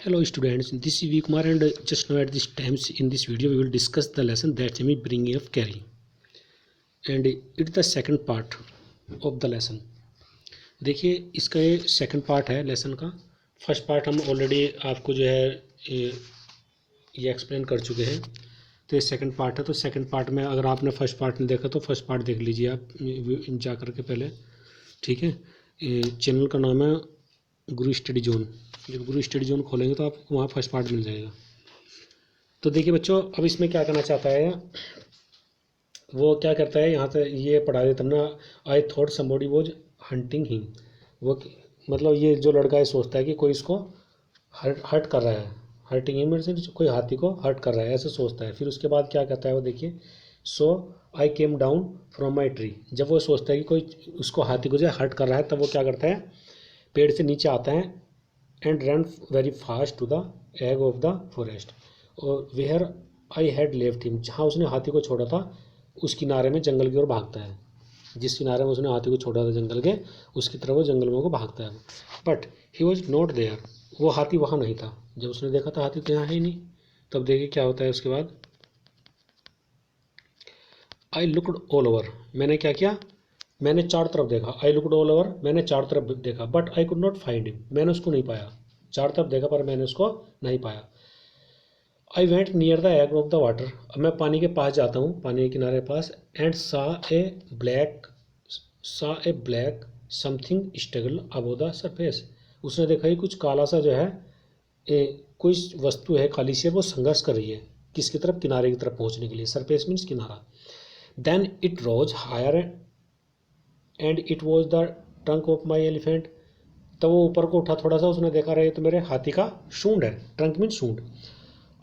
Hello students, this is V Kumar and just now at this time in this video we will discuss the lesson that Jimmy bringing of carry and it's the second part of the lesson। देखिए इसका ये second part है lesson का। First part हम already आपको जो है ये एक्सप्लेन कर चुके हैं, तो ये सेकंड पार्ट है। तो सेकंड पार्ट में अगर आपने फर्स्ट पार्ट नहीं देखा तो फर्स्ट पार्ट देख लीजिए आप जा कर के पहले, ठीक है। चैनल का नाम है गुरु स्टडी जोन। जब गुरु स्टडी जोन खोलेंगे तो आपको वहाँ फर्स्ट पार्ट मिल जाएगा। तो देखिए बच्चों, अब इसमें क्या करना चाहता है वो, क्या करता है यहाँ से ये पढ़ा देता ना। I thought somebody was hunting him. वो मतलब ये जो लड़का है सोचता है कि कोई इसको हर्ट कर रहा है। हर्टिंग हिम मीन्स कोई हाथी को हर्ट कर रहा है, ऐसे सोचता है। फिर उसके बाद क्या कहता है वो देखिए, so I came down from my tree. जब वो सोचता है कि कोई उसको हाथी को जो हर्ट कर रहा है तब वो क्या करता है, पेड़ से नीचे आता है and run very fast to the एग ऑफ द फॉरेस्ट। और where I had left him, जहाँ उसने हाथी को छोड़ा था उस किनारे में जंगल की ओर भागता है। जिस किनारे में उसने हाथी को छोड़ा था जंगल के, उसकी तरफ वो जंगल में को भागता है। But he was not there, वो हाथी वहाँ नहीं था। जब उसने देखा था हाथी तो यहाँ है ही नहीं। तब देखिए क्या होता है उसके बाद, आई लुकड ऑल ओवर। मैंने क्या किया, मैंने चार तरफ देखा। आई लुकड ऑल ओवर, मैंने चार तरफ देखा। But I could not find him, मैंने उसको नहीं पाया। चार तरफ देखा पर मैंने उसको नहीं पाया। I went near the edge of the water, अब मैं पानी के पास जाता हूँ, पानी के किनारे पास। And saw a black something struggle above the surface. उसने देखा कि कुछ काला सा जो है कोई वस्तु है काली सी, वो संघर्ष कर रही है किसकी तरफ, किनारे की तरफ पहुँचने के लिए। सरफेस मीन्स किनारा। Then it rose higher and it was the trunk of my elephant. तब वो ऊपर को उठा थोड़ा सा, उसने देखा रहे तो मेरे हाथी का सूंड है। ट्रंक मीन सूंड।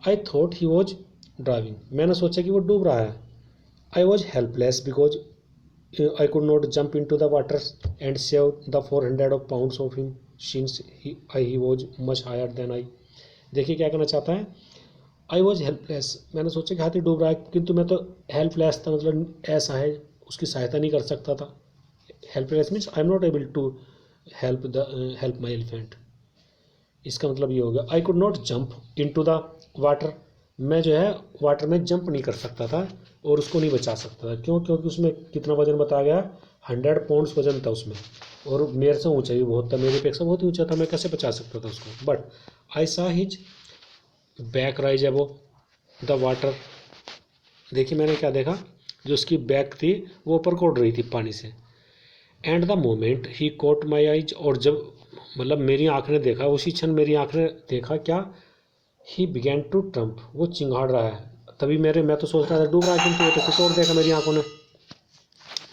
I thought he was driving, मैंने सोचा कि वो डूब रहा है। I was helpless because I could not jump into the water and save the 400 pounds of him since he was much higher than I. देखिए क्या कहना चाहता है, आई वॉज हेल्पलेस, मैंने सोचा कि हाथी डूब रहा है, किंतु मैं तो हेल्पलेस था, मतलब ऐसा है उसकी सहायता नहीं कर सकता था। Helpless means I am not able to help my elephant. इसका मतलब ये हो गया, आई could not jump into the water, मैं जो है वाटर में जंप नहीं कर सकता था और उसको नहीं बचा सकता था। क्यों? क्योंकि उसमें कितना वजन बताया गया, 100 pounds वजन था उसमें, और मेरे से ऊंचा भी बहुत था, मेरी अपेक्षा बहुत ही ऊंचा था, मैं कैसे बचा सकता था उसको। बट आई सा his back rise above the water. देखिए मैंने क्या देखा, जो उसकी बैक थी वो ऊपर को उड़ रही थी पानी से। And the moment he caught my eyes, और जब मतलब मेरी आँख ने देखा, उसी क्षण मेरी आँख ने देखा क्या, ही बिगैन टू ट्रम्प, वो चिंगाड़ रहा है। तभी मैं तो सोच रहा था डूब रहा है, किंतु वो तो कुछ और देखा मेरी आंखों ने।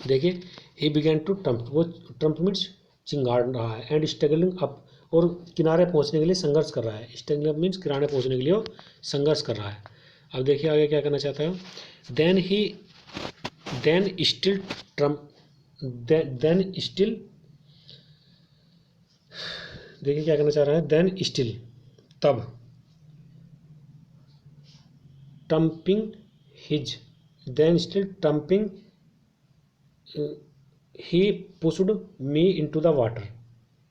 देखिए ही बिगैन टू ट्रम्प, वो ट्रम्प मीन्स चिंगाड़ रहा है। एंड स्ट्रगलिंग अप, और किनारे पहुंचने के लिए संघर्ष कर रहा है। स्ट्रगलिंग अप मीन्स किनारे पहुंचने के लिए वो संघर्ष कर रहा है। अब देखिए आगे क्या करना चाहता है, then still trump, then still, देखिए क्या करना चाह रहा है, देन स्टिल, तब, trumping his, then still trumping he pushed me into the water.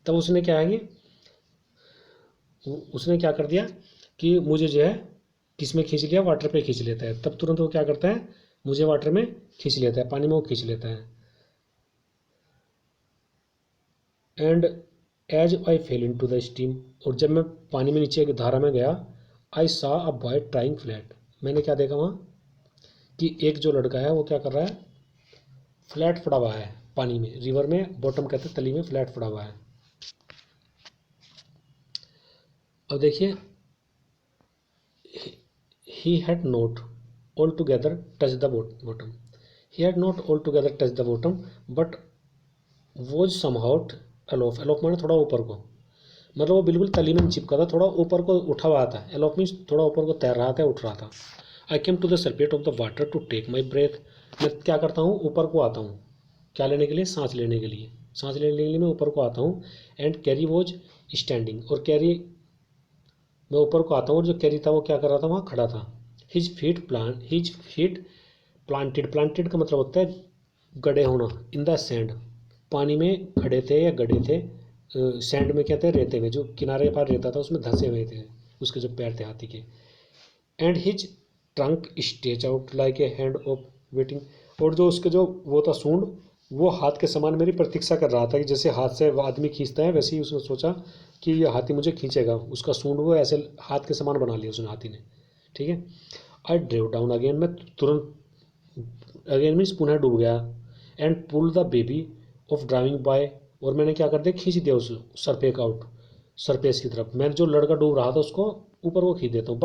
तब उसने क्या है कि उसने क्या कर दिया कि मुझे जो है किस में खींच लिया, वाटर पे खींच लेता है। तब तुरंत वो क्या करता है, मुझे वाटर में खींच लेता है, पानी में वो खींच लेता है। And as I fell into the steam, और जब मैं पानी में नीचे धारा में गया, आई सा अ बॉय ट्राइंग फ्लैट, मैंने क्या देखा वहाँ कि एक जो लड़का है वो क्या कर रहा है, फ्लैट पड़ा हुआ है पानी में, रिवर में, बॉटम कहते हैं तली में, फ्लैट पड़ा हुआ है। अब देखिए he had not all together touch the bottom, he had not all together touch the bottom but was somehow aloof. Aloof माने थोड़ा ऊपर को, मतलब वो बिल्कुल तली में चिपका था, थोड़ा ऊपर को उठा हुआ था। एलोफ मीन्स थोड़ा ऊपर को तैर रहा था, उठ रहा था। I came to the surface of the water to take my breath, मैं क्या करता हूँ, ऊपर को आता हूँ, क्या लेने के लिए, सांस लेने के लिए। सांस लेने के लिए मैं ऊपर को आता हूँ। एंड कैरी वॉज स्टैंडिंग, और कैरी, मैं ऊपर को आता हूँ और जो कैरी था वो क्या कर रहा था, वहाँ खड़ा था। हिज फीट प्लांटेड, प्लांटेड का मतलब होता है गड़े होना, इन द सैंड, पानी में खड़े थे या गड़े थे। सैंड में क्या थे, रेते में, जो किनारे पर रेता था उसमें धंसे हुए थे, उसके जो पैर थे हाथी के। And his trunk stretch out like a hand of waiting, और जो उसके जो वो था सूंड, वो हाथ के समान मेरी प्रतीक्षा कर रहा था कि जैसे हाथ से वो आदमी खींचता है, वैसे ही उसने सोचा कि ये हाथी मुझे खींचेगा। उसका सूंड वो ऐसे हाथ के समान बना लिया उसने हाथी ने, ठीक है। आई ड्रेव डाउन अगेन, मैं तुरंत, अगेन मीन्स पुनः डूब गया। And pull the baby of driving by, और मैंने क्या कर दिया, खींच दिया उस सरपेक आउट, सरफेस की तरफ। मैं जो लड़का डूब रहा था उसको ऊपर वो खींच देता हूँ।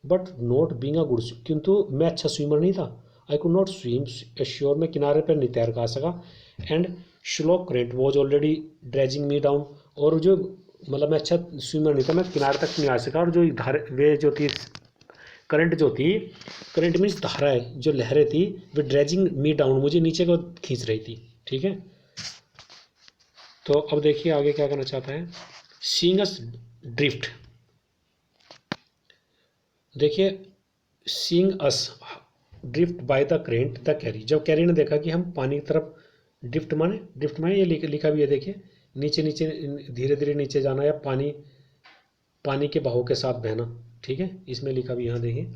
But not being a good, किंतु मैं अच्छा स्विमर नहीं था। आई कुड नॉट स्विम एश्योर, मैं किनारे पर नहीं तैर कर सका। And slow current was already dredging me down, और जो मतलब मैं अच्छा स्विमर नहीं था, मैं किनारे तक नहीं आ सका। और जो धार वे जो थी, करंट जो थी, करंट मीन्स धारा है, जो लहरें थी वे ड्रेजिंग मी डाउन, मुझे नीचे को खींच रही थी, ठीक है। तो अब देखिए आगे क्या करना चाहता है। सीइंग अस ड्रिफ्ट, देखिए seeing us drift by the current the carry, जब कैरी ने देखा कि हम पानी की तरफ ड्रिफ्ट माने ये लिखा भी है, देखिए नीचे नीचे धीरे धीरे नीचे जाना, या पानी के बहाव के साथ बहना, ठीक है, इसमें लिखा भी यहाँ देखिए।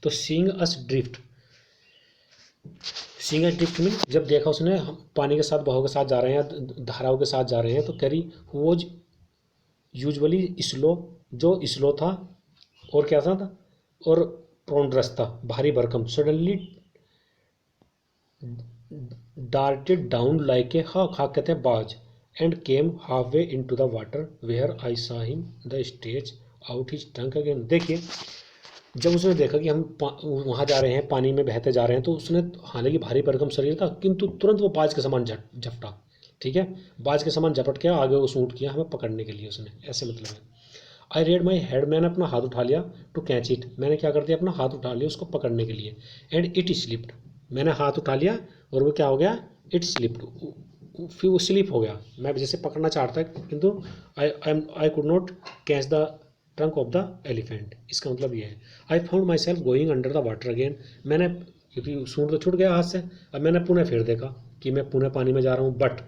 तो सीइंग अस ड्रिफ्ट, सीइंग अस ड्रिफ्ट में जब देखा उसने हम पानी के साथ बहाव के साथ जा रहे हैं, धाराओं के साथ जा रहे हैं, तो कैरी वॉज यूजुअली स्लो, जो स्लो था और क्या था, और प्रोन्ड्रस था, भारी भरकम, suddenly darted down like a hawk, hawk कहते हैं बाज, and came halfway into the water where I saw him the stage out his trunk again. देखिए जब उसने देखा कि हम वहाँ जा रहे हैं, पानी में बहते जा रहे हैं, तो उसने, हालांकि भारी भरकम शरीर था, किंतु तुरंत वो बाज के समान झपटा, ठीक है, बाज के समान झपट के आगे वो सूट किया हमें पकड़ने के लिए उसने, ऐसे मतलब है। आई रेड माई हेड, मैंने अपना हाथ उठा लिया, टू कैच इट, मैंने क्या कर दिया, अपना हाथ उठा लिया उसको पकड़ने के लिए। एंड इट स्लिप्ड, मैंने हाथ उठा लिया और वो क्या हो गया, इट स्लिप्ड, फिर वो स्लिप हो गया। मैं जैसे पकड़ना चाहता किंतु आई could not catch the trunk of the elephant, इसका मतलब ये है। I found my self going under the water again, मैंने, क्योंकि सूंड तो छूट गया हाथ से, अब मैंने पुनः फिर देखा कि मैं पुनः पानी में जा रहा हूँ। बट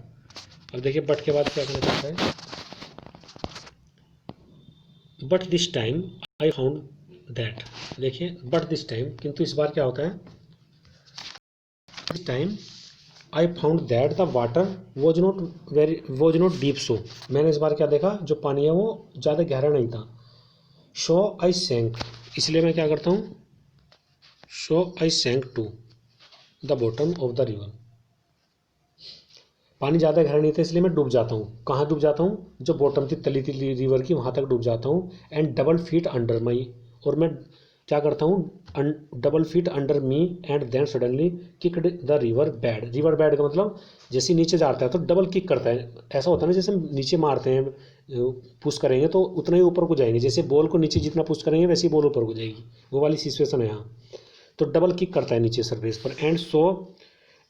अब देखिए बट के बाद क्या करना चाहता है। But this time I found that, देखिए बट दिस टाइम, किंतु इस बार क्या होता है, this time I found that the water was not deep, so मैंने इस बार क्या देखा, जो पानी है वो ज़्यादा गहरा नहीं था। सो आई सैंक, इसलिए मैं क्या करता हूँ, so I sank to the bottom of the river, पानी ज़्यादा गहरा नहीं था इसलिए मैं डूब जाता हूँ। कहाँ डूब जाता हूँ, जो बॉटम थी, तली थी रिवर की, वहाँ तक डूब जाता हूँ। And double feet under my, और मैं क्या करता हूँ, double feet under me, and then suddenly kicked the river bed, river bed का मतलब जैसे नीचे जाता है तो डबल किक करता है, ऐसा होता है ना, जैसे हम नीचे मारते हैं, पुश करेंगे तो उतना ही ऊपर को जाएंगे, जैसे बॉल को नीचे जितना पुश करेंगे वैसे ही बॉल ऊपर को जाएगी, वो वाली सिचुएशन है यहाँ। तो डबल किक करता है नीचे सरफेस पर,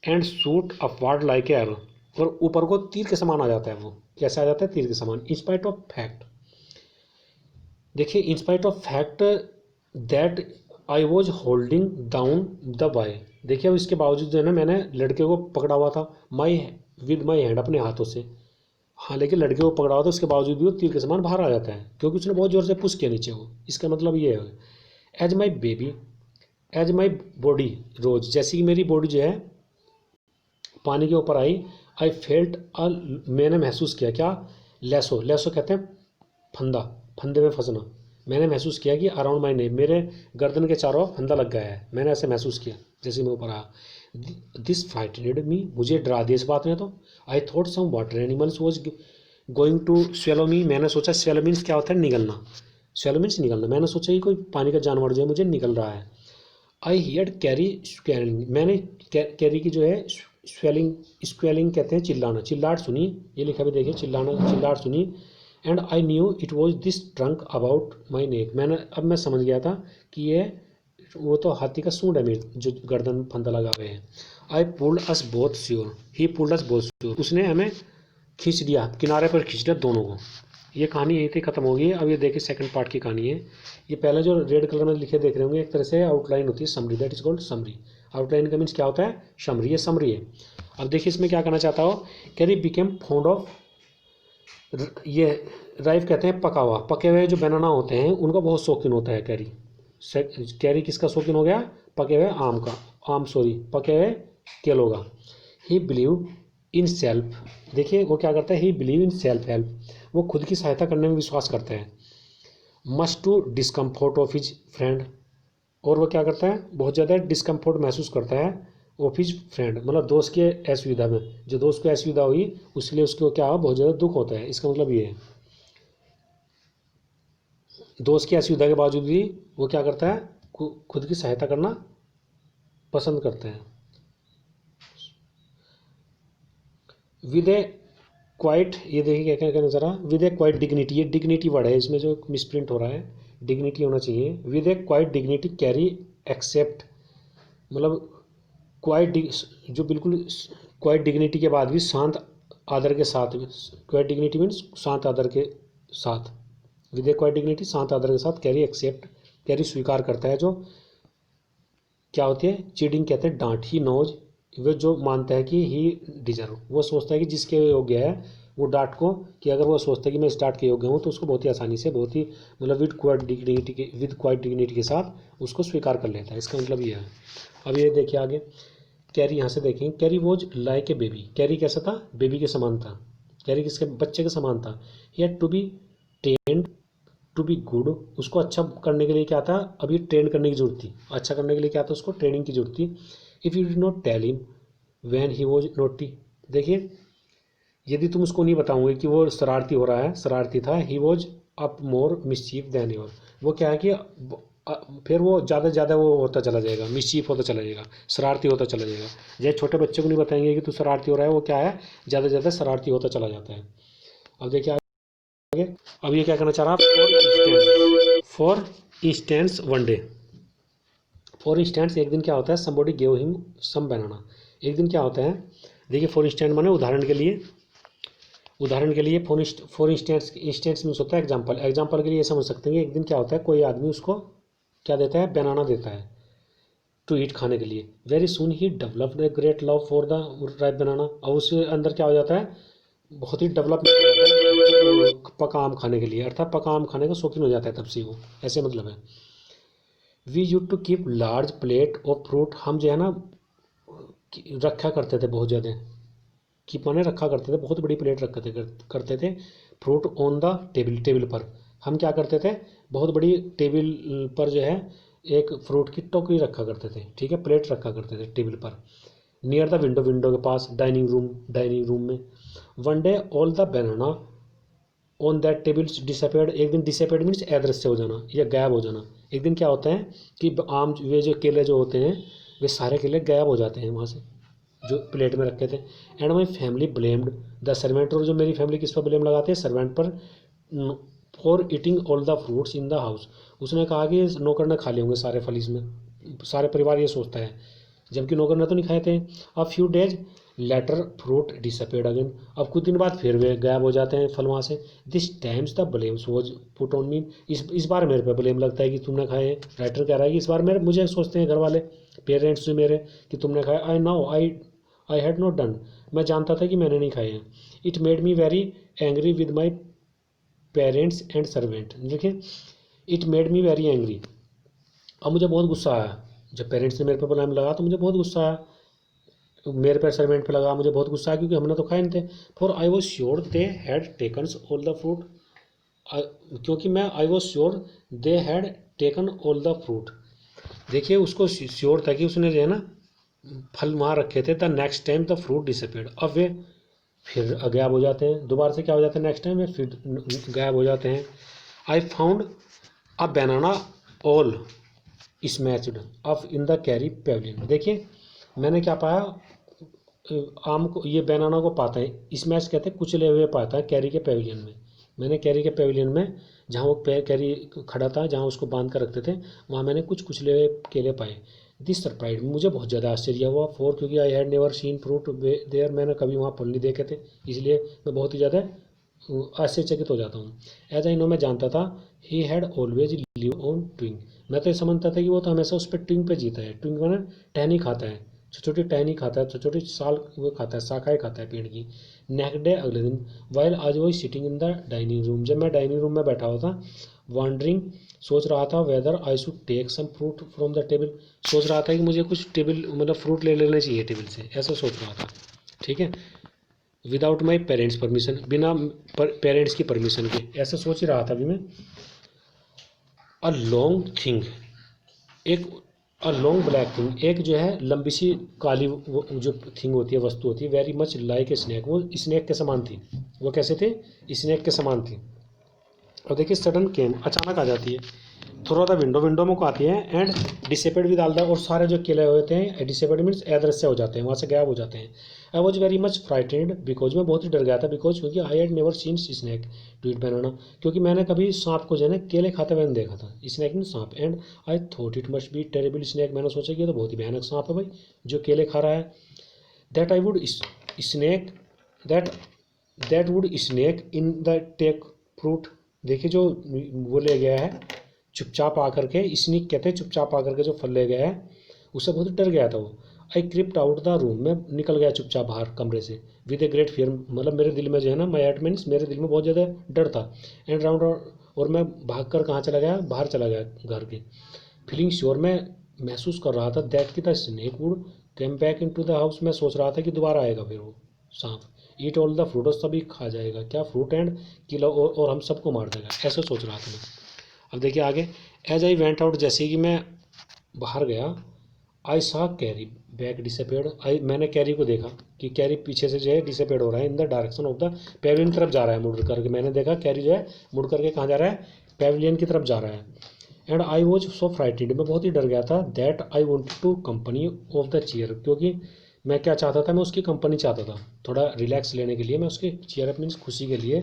and shoot upward like a arrow, और ऊपर को तीर के समान आ जाता है। वो कैसे आ जाता है, तीर के समान। इंस्पाइट ऑफ फैक्ट, देखिए in spite of fact that I was holding down the boy, देखिए अब इसके बावजूद जो है ना, मैंने लड़के को पकड़ा हुआ था विद माई हैंड, अपने हाथों से। हाँ लेकिन लड़के को पकड़ा हुआ था, उसके बावजूद भी वो तीर के समान बाहर आ जाता है, क्योंकि उसने बहुत ज़ोर से पुश किया नीचे वो। इसका मतलब ये है, as my baby, as my body rose, जैसी कि मेरी बॉडी जो है पानी के ऊपर आई, आई फेल्ट मैंने महसूस किया क्या, लेसो, लेसो कहते हैं फंदा, फंदे में फंसना। मैंने महसूस किया कि अराउंड माई नेक, मेरे गर्दन के चारों फंदा लग गया है, मैंने ऐसे महसूस किया जैसे मैं ऊपर आया। दिस फ्राइटेड मी, मुझे डरा दिया इस बात ने। तो I thought some water animals was going to swallow me, मैंने सोचा स्वेलो मीन्स क्या होता है, निगलना, स्वेलो मीन्स निगलना, मैंने सोचा कि कोई पानी का जानवर जो है मुझे निकल रहा है। आई हियर कैरी स्क्वेलिंग, मैंने कैरी की जो है स्क्वेलिंग कहते हैं चिल्लाना, चिल्लाहट सुनी, ये लिखा भी देखिए, चिल्लाहट सुनी। And I knew it was this trunk about my neck, अब मैं समझ गया था कि ये वो तो हाथी का सूंड है मेरे, जो गर्दन में फंदा लगा हुए हैं। I pulled us both sure, he pulled us both sure, उसने हमें खींच दिया, किनारे पर खींच दिया दोनों को। ये कहानी यहीं तक खत्म हो गई है। अब ये देखिए सेकंड पार्ट की कहानी है। ये पहले जो रेड कलर में लिखे देख रहे होंगे, एक तरह से आउटलाइन होती है, summary, that is called summary. Outline का मीन्स क्या होता है, समरी, ये समरी है। अब देखिए इसमें क्या करना चाहता हो, कैरी बिकेम फॉन्ड ऑफ ये राइफ कहते हैं पका हुआ, पके हुए जो बनाना होते हैं उनका बहुत शौकीन होता है कैरी। कैरी किसका शौकीन हो गया? पके हुए आम का, पके हुए केलों का। ही बिलीव इन सेल्फ, देखिए वो क्या करता है, he believe in self help, वो खुद की सहायता करने में विश्वास करते हैं। Must to discomfort of his friend, और वो क्या करता है, बहुत ज़्यादा डिस्कम्फोर्ट महसूस करता है ऑफ हिज फ्रेंड, मतलब दोस्त के असुविधा में, जो दोस्त को असुविधा हुई उसके उसको क्या हुआ, बहुत ज़्यादा दुख होता है। इसका मतलब ये है, दोस्त की असुविधा के बावजूद भी वो क्या करता है, खुद की सहायता करना पसंद करते हैं। विद ए क्वाइट, ये देखिए क्या क्या कहना चाह रहा, विद ए क्वाइट डिग्निटी, ये डिग्निटी वर्ड है, इसमें जो मिसप्रिंट हो रहा है, डिग्निटी होना चाहिए। With a quiet dignity Kari accept, मतलब क्वाइट, जो बिल्कुल क्वाइट डिग्निटी के बाद भी शांत आदर के साथ, क्वाइट डिग्निटी मीन्स शांत आदर के साथ, विद ए क्वाइट डिग्निटी शांत आदर के साथ कैरी एक्सेप्ट, कैरी स्वीकार करता है, जो क्या होती है, चीडिंग कहते हैं डांट। ही नोज, वो जो मानता है कि ही डिजर्व, वो सोचता है कि जिसके योग्य है वो डांट को, कि अगर वो सोचता है कि मैं इस डांट के योग्य हूँ तो उसको बहुत ही आसानी से, बहुत ही मतलब विद क्वाइट डिग्निटी के साथ उसको स्वीकार कर लेता है। इसका मतलब ये है। अब ये देखिए आगे, कैरी यहाँ से देखें, carry was like a baby, carry कैसा था, बेबी के समान था। कैरी किसके, बच्चे के समान था। He had to be trained to be good, उसको अच्छा करने के लिए क्या था, अभी ट्रेन करने की जरूरत थी, अच्छा करने के लिए क्या था, उसको ट्रेनिंग की जरूरत थी। If you did not tell him when he was naughty, देखिए यदि तुम उसको नहीं बताओगे कि वो शरारती हो रहा है, शरारती था, he was up more mischief than your, वो क्या है कि फिर वो ज़्यादा से ज़्यादा वो होता चला जाएगा, मिसचीफ होता चला जाएगा, शरारती होता चला जाएगा। जैसे छोटे बच्चे को नहीं बताएंगे कि तू शरारती हो रहा है, वो क्या है, ज़्यादा से ज़्यादा शरारती होता चला जाता है। अब देखिए आगे, अब ये क्या करना चाह रहा है, for instance one day, for instance एक दिन क्या होता है, समबॉडी गेव हिम सम बनाना, एक दिन क्या होता है, देखिए फॉर इंस्टेंस माने उदाहरण के लिए, उदाहरण के लिए फॉर इंस्टेंस, इंस्टेंस मीन्स होता है एग्जाम्पल, एग्जाम्पल के लिए समझ सकते हैं कि एक दिन क्या होता है, कोई आदमी उसको क्या देता है, बनाना देता है टू ईट, खाने के लिए। Very soon he developed a great love for the ripe banana, और उसके अंदर क्या हो जाता है, बहुत ही डेवलपमेंट हो जाता है पका आम खाने के लिए, अर्थात पका आम खाने का शौकीन हो जाता है तब से वो, ऐसे मतलब है। We use to keep large plate of fruit, हम जो है ना रखा करते थे बहुत ज़्यादा, कीप माने रखा करते थे, बहुत बड़ी प्लेट रखते करते थे fruit on the table, table पर हम क्या करते थे, बहुत बड़ी टेबल पर जो है एक फ्रूट की टोकरी रखा करते थे, ठीक है, प्लेट रखा करते थे टेबल पर। नियर द विंडो, विंडो के पास, डाइनिंग रूम, डाइनिंग रूम में। One day all the banana on that table disappeared, एक दिन डिसअपेयर्ड मीन्स अदृश्य हो जाना या गायब हो जाना। एक दिन क्या होता है कि आम, वे जो केले जो होते हैं, वे सारे केले गायब हो जाते हैं वहाँ से जो प्लेट में रखे थे। And my family blamed the servant, और जो मेरी फैमिली किस पर ब्लेम लगाते हैं, सर्वेंट पर, for eating all the fruits in the house, उसने कहा कि नौकर ने खा लिए होंगे सारे फल इसमें, सारे परिवार ये सोचता है, जबकि नौकर ने तो नहीं खाए थे। A few days later fruit disappeared again, अब कुछ दिन बाद फिर वे गायब हो जाते हैं फल वहाँ से। This times the blames was put on me, इस बार मेरे पे ब्लेम लगता है कि तुमने खाए हैं। राइटर कह रहा है कि इस बार मेरे, मुझे सोचते हैं घर वाले, पेरेंट्स जो मेरे, कि तुमने खाए। आई हैड नॉट डन, मैं जानता था कि मैंने नहीं खाए हैं। It made me very angry with my parents and servant, देखिए it made me very angry, अब मुझे बहुत गुस्सा आया, जब पेरेंट्स ने मेरे पे ब्लेम लगा तो मुझे बहुत गुस्सा आया, मेरे पे सर्वेंट पे लगा, मुझे बहुत गुस्सा आया क्योंकि हमने तो खाए नहीं थे। For I was sure they had taken all the fruit, क्योंकि मैं I was sure they had taken all the fruit, देखिए उसको श्योर था कि उसने जो है ना फल वहाँ रखे थे। The next time the fruit disappeared, अब वे फिर गायब हो जाते हैं, दोबारा से क्या हो जाता है, नेक्स्ट टाइम वे फिर गायब हो जाते हैं। I found a banana all smashed up in the carry pavilion, देखिए मैंने क्या पाया, आम को, ये बनाना को पाता है, स्मैश कहते हैं कुचले हुए, पाता है कैरी के पेविलियन में। मैंने कैरी के पेविलियन में, जहाँ वो कैरी खड़ा था, जहाँ उसको बांध कर रखते थे, वहाँ मैंने कुछ कुचले हुए केले पाए। दिस सरप्राइज, मुझे बहुत ज़्यादा आश्चर्य हुआ। फॉर क्योंकि I had never seen fruit there, मैंने कभी वहाँ फल नहीं देखे थे, इसलिए मैं बहुत ही ज़्यादा आश्चर्यचकित हो जाता हूँ। एज आई नो, मैं जानता था, he had always live on twig, मैं तो ये समझता था कि वो तो हमेशा उस पर ट्विंग पे जीता है। ट्विंग मैंने टहनी खाता है, छोटी छोटी टहनी खाता है, छोटी छोटी साल वो खाता है, शाखाएँ खाता है पेड़ की। नेक्स्ट डे अगले दिन, वाइल आज वही sitting in the dining room, जब मैं डाइनिंग रूम में बैठा हुआ था, वॉन्डरिंग सोच रहा था, whether I should take some fruit from the table, सोच रहा था कि मुझे कुछ टेबल मतलब फ्रूट ले लेना चाहिए टेबल से, ऐसा सोच रहा था, ठीक है। विदाउट माई पेरेंट्स परमिशन, बिना पेरेंट्स की परमिशन के, ऐसा सोच ही रहा था अभी मैं। अ लॉन्ग थिंग, एक अ लॉन्ग ब्लैक थिंग, एक जो है लंबी सी काली जो थिंग होती है, वस्तु होती है, very much like a snack, वो स्नैक के समान थी। वो कैसे थे? स्नैक के समान थी। और देखिए सडन केम, अचानक आ जाती है, थ्रू द विंडो, विंडो में को आती है, एंड डिसेपेड भी डालता है, और सारे जो केले होते हैं डिसेपेड मीन्स अदृश्य हो जाते हैं, वहाँ से गायब हो जाते हैं। I was very much frightened because, मैं बहुत ही डर गया था, बिकॉज क्योंकि I had never seen snake to eat banana, क्योंकि मैंने कभी सांप को जो है ना केले खाते हुए नहीं देखा था। स्नैक मीन सांप, and I thought it must be terrible snake, मैंने सोचा कि ये तो बहुत ही भयानक सांप है भाई जो केले खा रहा है। That I would snake that that would snake in the take fruit, देखिए जो वो ले गया है चुपचाप आकर के, स्नीक कहते हैं चुपचाप आकर के जो फल ले गया है, उससे बहुत डर गया था वो। आई क्रिप्ट आउट द रूम, मैं निकल गया चुपचाप बाहर कमरे से, विद ए ग्रेट फियर, मतलब मेरे दिल में जो है ना, माई हार्ट मीन्स मेरे दिल में बहुत ज़्यादा डर था। एंड राउंड, और मैं भाग कर कहाँ चला गया? बाहर चला गया घर के। फीलिंग श्योर, मैं महसूस कर रहा था, दैट की the snake would came back into the house, मैं सोच रहा था कि दोबारा आएगा फिर वो सांप, ईट ऑल द फ्रूट, सभी खा जाएगा, क्या फ्रूट एंड किलो, और हम सबको मार देगा, ऐसा सोच रहा था मैं। अब देखिए आगे, एज आई वेंट आउट, जैसे कि मैं बाहर गया, आई सा कैरी बैक डिसअपेयर्ड, आई मैंने कैरी को देखा कि कैरी पीछे से जो है डिसअपेयर्ड हो रहा है, in the direction of the Pavilion की तरफ जा रहा है मुड़ करके, मैंने देखा कैरी जो है मुड़ करके कहाँ जा रहा है? पेविलियन की तरफ जा रहा है। And I was so frighted, मैं बहुत ही डर गया था, that I wanted to company of the chair, क्योंकि मैं क्या चाहता था? मैं उसकी कंपनी चाहता था, थोड़ा रिलैक्स लेने के लिए मैं उसके चेयर अप मीन्स खुशी के लिए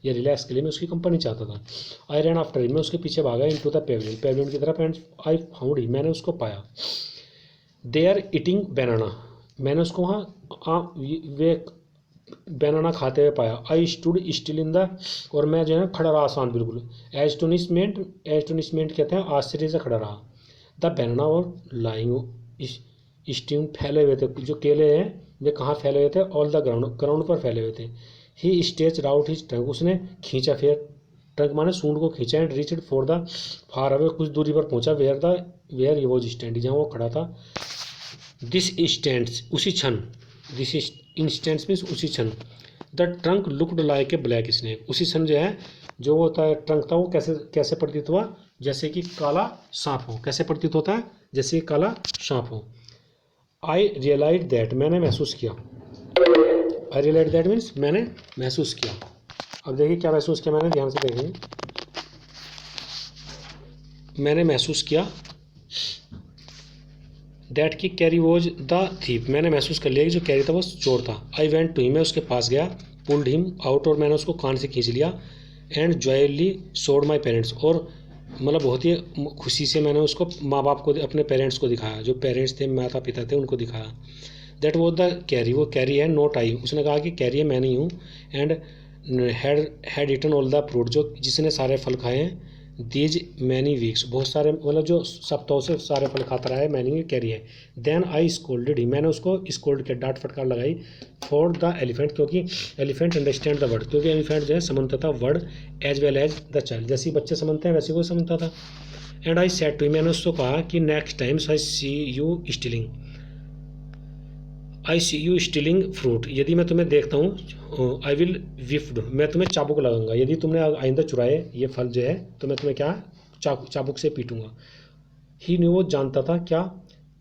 या रिलैक्स के लिए मैं उसकी कंपनी चाहता था। आई रैन आफ्टर हिम, मैं उसके पीछे भागा, इन टू द पेविलियन, पेविलियन की तरफ, एंड आई फाउंड हिम, मैंने उसको पाया। दे आर ईटिंग बनाना, मैंने उसको वहाँ वे बनाना खाते हुए पाया। I stood still in the, और मैं जो है खड़ा रहा आसान बिल्कुल। एस्टोनिशमेंट कहते हैं आश्चर्य से खड़ा रहा। द बनाना और लाइंग स्टीम, फैले हुए थे, जो केले हैं वे कहाँ फैले हुए थे? ऑल द ग्राउंड, ग्राउंड पर फैले हुए थे। ही स्टेच आउट हिज ट्रंक, उसने खींचा फिर, ट्रंक माने सूंड को खींचा, and reached for the far away, कुछ दूरी पर पहुंचा, वेयर ही वॉज स्टैंड, जहाँ वो खड़ा था। दिस इंस्टेंट्स, उसी क्षण, दिस इंस्टेंट्स मीन्स उसी क्षण, the trunk looked like a black snake, उसी क्षण जो है जो होता है ट्रंक था वो कैसे कैसे प्रतीत हुआ? जैसे कि काला सांप हो। कैसे प्रतीत होता है? जैसे कि काला सांप हो। आई रियलाइज दैट, मैंने महसूस किया, आई रियलाइज दैट मीन्स मैंने महसूस किया। अब देखिए क्या महसूस किया मैंने, ध्यान से देखेंगे। मैंने महसूस किया दैट की कैरी वॉज द थीप, मैंने महसूस कर लिया कि जो कैरी था वो चोर था। आई वेंट टू हिम, मैं उसके पास गया, पुल्ड हिम आउट, और मैंने उसको कान से खींच लिया, एंड जॉयली शोड माई पेरेंट्स, और मतलब बहुत ही खुशी से मैंने उसको माँ बाप को, अपने पेरेंट्स को दिखाया, जो पेरेंट्स थे माता पिता थे उनको दिखाया। दैट वॉज द कैरी, वो कैरी है, नॉट आई, उसने कहा कि कैरी है मैं नहीं हूँ। And had eaten all the fruit, जो जिसने सारे फल खाए हैं। दीज मैनी वीक्स, बहुत सारे मतलब जो सप्ताहों से सारे फल खाता रहा है, मैनी कैरी है। देन आई स्कोल्डेड ही, मैंने उसको स्कोल्ड किया, डांट फटकार लगाई। फॉर द एलिफेंट, क्योंकि एलिफेंट अंडरस्टैंड द वर्ड, क्योंकि एलिफेंट जो है समझता था word as well as the child, जैसे बच्चे समझते हैं वैसे वो समझता था। एंड आई सेड टू, मैंने उसको कहा कि next time I see you stealing, I see you stealing fruit, यदि मैं तुम्हें देखता हूँ, आई विल विफ्ड, मैं तुम्हें चाबुक लगाऊंगा, यदि तुमने आइंदा चुराए ये फल जो है तो मैं तुम्हें क्या चाबुक से पीटूंगा। ही न्यू, वो जानता था क्या?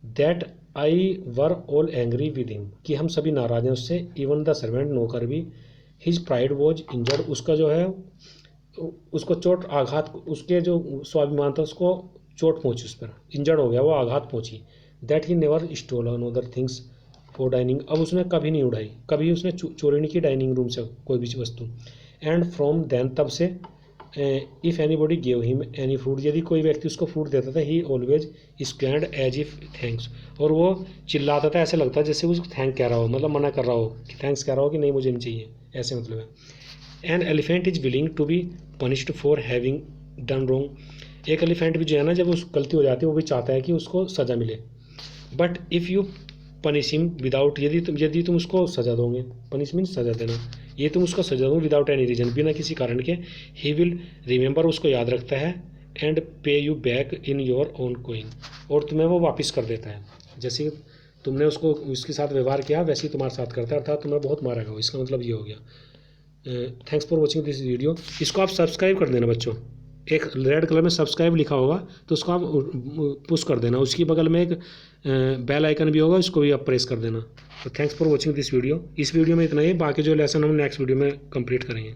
That I were all angry with him, कि हम सभी नाराज हैं उससे, इवन द सर्वेंट, नौकर भी। हिज प्राइड वॉज इंजर्ड, उसका जो है उसको चोट आघात, उसके जो स्वाभिमान था उसको चोट पहुंची, उस पर इंजर्ड हो गया, वो आघात पहुंची। That he never stole on other things for dining, अब उसने कभी नहीं उड़ाई, कभी उसने चोरी नहीं की डाइनिंग रूम से कोई भी वस्तु। एंड फ्रॉम देन, तब से, if anybody gave him any fruit, यदि कोई व्यक्ति उसको फ्रूट देता था, he always squealed as if thanks, और वो चिल्लाता था, ऐसे लगता है जैसे वो थैंक कह रहा हो, मतलब मना कर रहा हो, कि थैंक्स कह रहा हो कि नहीं मुझे नहीं चाहिए, ऐसे मतलब है। An elephant is willing to be punished for having done wrong, एक एलिफेंट भी जो है ना, जब उस गलती हो जाती है वो भी चाहता है कि उसको सज़ा मिले। But if you punish him without, यदि तुम उसको सजा दोगे, पनिश मीन सजा देना, ये तुम उसको सजा दो विदाउट एनी रीजन, बिना किसी कारण के, ही विल रिमेंबर, उसको याद रखता है, एंड पे you back in your own coin, और तुम्हें वो वापस कर देता है। जैसे तुमने उसको उसके साथ व्यवहार किया वैसे ही तुम्हारे साथ करता है, अर्थात तुम्हें बहुत मारेगा वो, इसका मतलब ये हो गया। Thanks for watching this video. इसको आप सब्सक्राइब कर देना बच्चों, एक रेड कलर में सब्सक्राइब लिखा होगा तो उसको आप पुश कर देना, उसकी बगल में एक बेल आइकन भी होगा, उसको भी आप प्रेस कर देना। तो thanks for watching this video. इस वीडियो में इतना ही, बाकी जो लेसन हम नेक्स्ट वीडियो में कंप्लीट करेंगे।